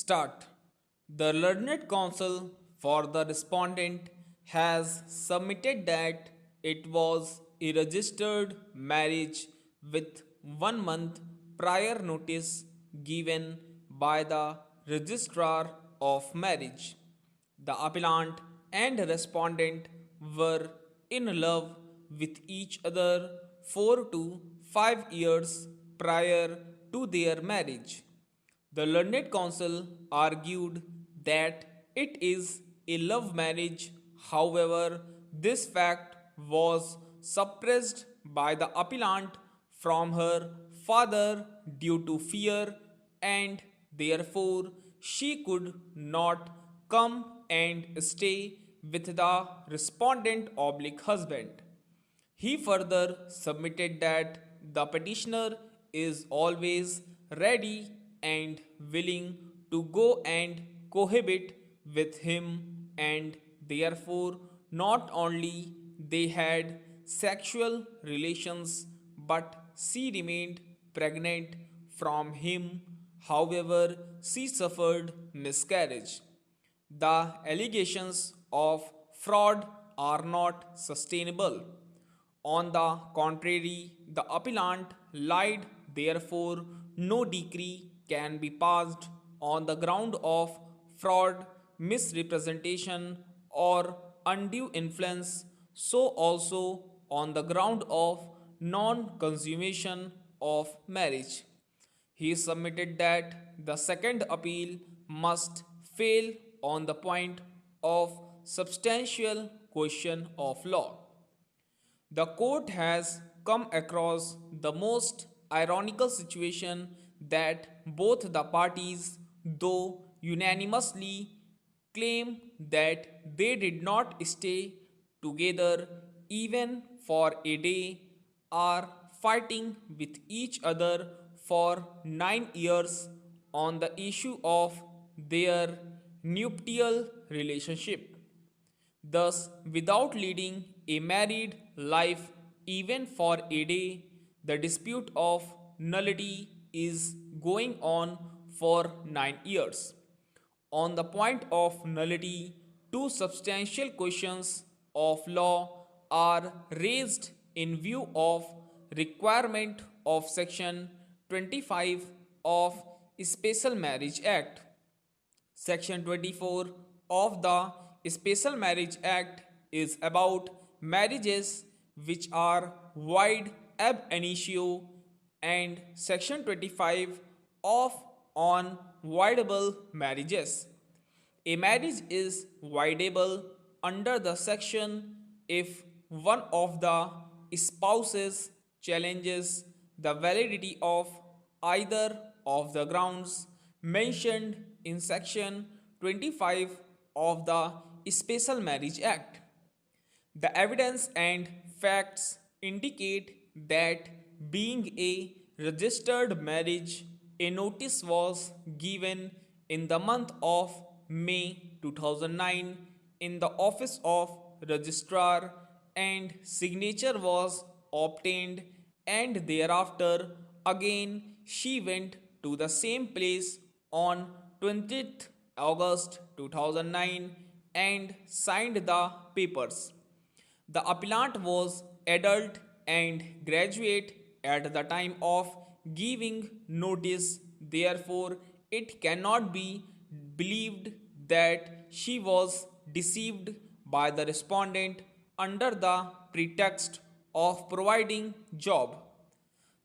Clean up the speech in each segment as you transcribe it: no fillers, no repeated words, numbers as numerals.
Start. The Learned Counsel for the respondent has submitted that it was a registered marriage with 1 month prior notice given by the registrar of marriage. The appellant and respondent were in love with each other 4 to 5 years prior to their marriage. The learned counsel argued that it is a love marriage. However, this fact was suppressed by the appellant from her father due to fear, and therefore she could not come and stay with the respondent oblique husband. He further submitted that the petitioner is always ready and willing to go and cohabit with him, and therefore not only they had sexual relations but she remained pregnant from him. However, she suffered miscarriage. The allegations of fraud are not sustainable. On the contrary, the appellant lied, therefore, no decree can be passed on the ground of fraud, misrepresentation, or undue influence, so also on the ground of non consummation of marriage. He submitted that the second appeal must fail on the point of substantial question of law. The court has come across the most ironical situation that both the parties, though unanimously, claim that they did not stay together even for a day, are fighting with each other for 9 years on the issue of their nuptial relationship. Thus, without leading a married life even for a day, the dispute of nullity is going on for 9 years. On the point of nullity, two substantial questions of law are raised in view of requirement of section 25 of Special Marriage Act. Section 24 of the Special Marriage Act is about marriages which are void ab initio, and Section 25 of on voidable marriages. A marriage is voidable under the section if one of the spouses challenges the validity of either of the grounds mentioned in section 25 of the Special Marriage Act. The evidence and facts indicate that being a registered marriage, a notice was given in the month of May 2009 in the office of registrar, and signature was obtained, and thereafter again she went to the same place on 20th August 2009 and signed the papers. The appellant was adult and graduate at the time of giving notice, therefore, it cannot be believed that she was deceived by the respondent under the pretext of providing job.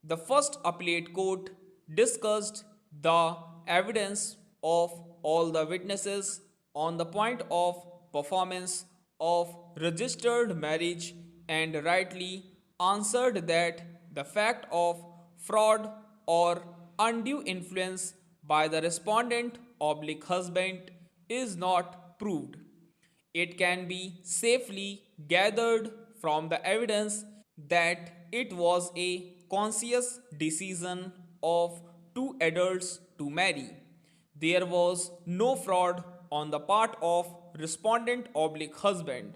The first appellate court discussed the evidence of all the witnesses on the point of performance of registered marriage and rightly answered that the fact of fraud or undue influence by the respondent oblique husband is not proved. It can be safely gathered from the evidence that it was a conscious decision of two adults to marry. There was no fraud on the part of respondent oblique husband.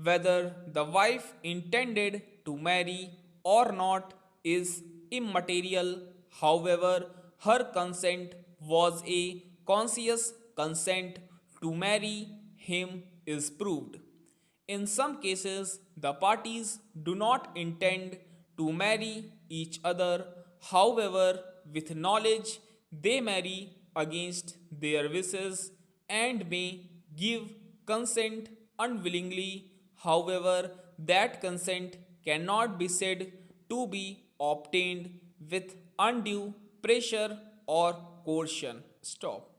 Whether the wife intended to marry or not is immaterial. However, her consent was a conscious consent to marry him is proved. In some cases, the parties do not intend to marry each other, however, with knowledge they marry against their wishes and may give consent unwillingly, however, that consent cannot be said to be obtained with undue pressure or coercion. Stop.